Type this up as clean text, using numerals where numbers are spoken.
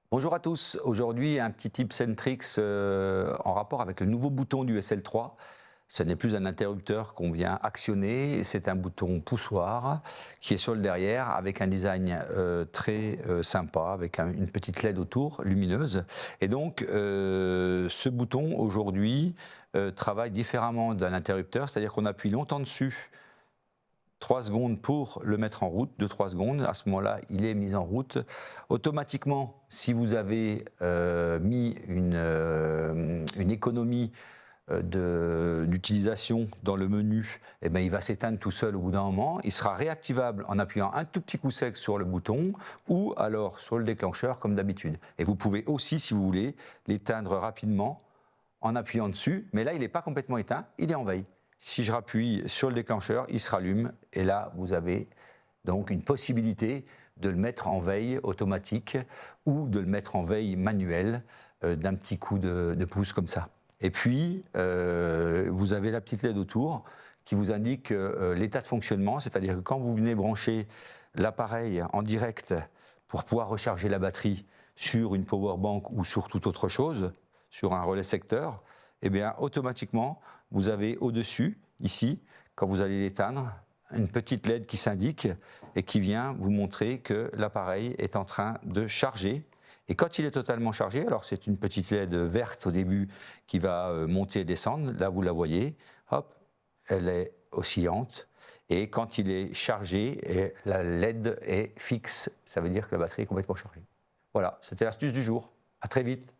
Bonjour à tous, aujourd'hui un petit tips and tricks en rapport avec le nouveau bouton du SL3. Ce n'est plus un interrupteur qu'on vient actionner, c'est un bouton poussoir qui est sur le derrière avec un design très sympa, avec une petite LED autour, lumineuse. Et donc ce bouton aujourd'hui travaille différemment d'un interrupteur, c'est-à-dire qu'on appuie longtemps dessus 3 secondes pour le mettre en route, 2-3 secondes, à ce moment-là, il est mis en route. Automatiquement, si vous avez mis une économie d'utilisation dans le menu, eh bien, il va s'éteindre tout seul au bout d'un moment. Il sera réactivable en appuyant un tout petit coup sec sur le bouton ou alors sur le déclencheur comme d'habitude. Et vous pouvez aussi, si vous voulez, l'éteindre rapidement en appuyant dessus, mais là, il n'est pas complètement éteint, il est en veille. Si je rappuie sur le déclencheur, il se rallume et là, vous avez donc une possibilité de le mettre en veille automatique ou de le mettre en veille manuelle d'un petit coup de pouce comme ça. Et puis, vous avez la petite LED autour qui vous indique l'état de fonctionnement, c'est-à-dire que quand vous venez brancher l'appareil en direct pour pouvoir recharger la batterie sur une power bank ou sur toute autre chose, sur un relais secteur, eh bien, automatiquement, vous avez au-dessus, ici, quand vous allez l'éteindre, une petite LED qui s'indique et qui vient vous montrer que l'appareil est en train de charger. Et quand il est totalement chargé, alors c'est une petite LED verte au début qui va monter et descendre, là vous la voyez, hop, elle est oscillante. Et quand il est chargé, la LED est fixe, ça veut dire que la batterie est complètement chargée. Voilà, c'était l'astuce du jour. À très vite.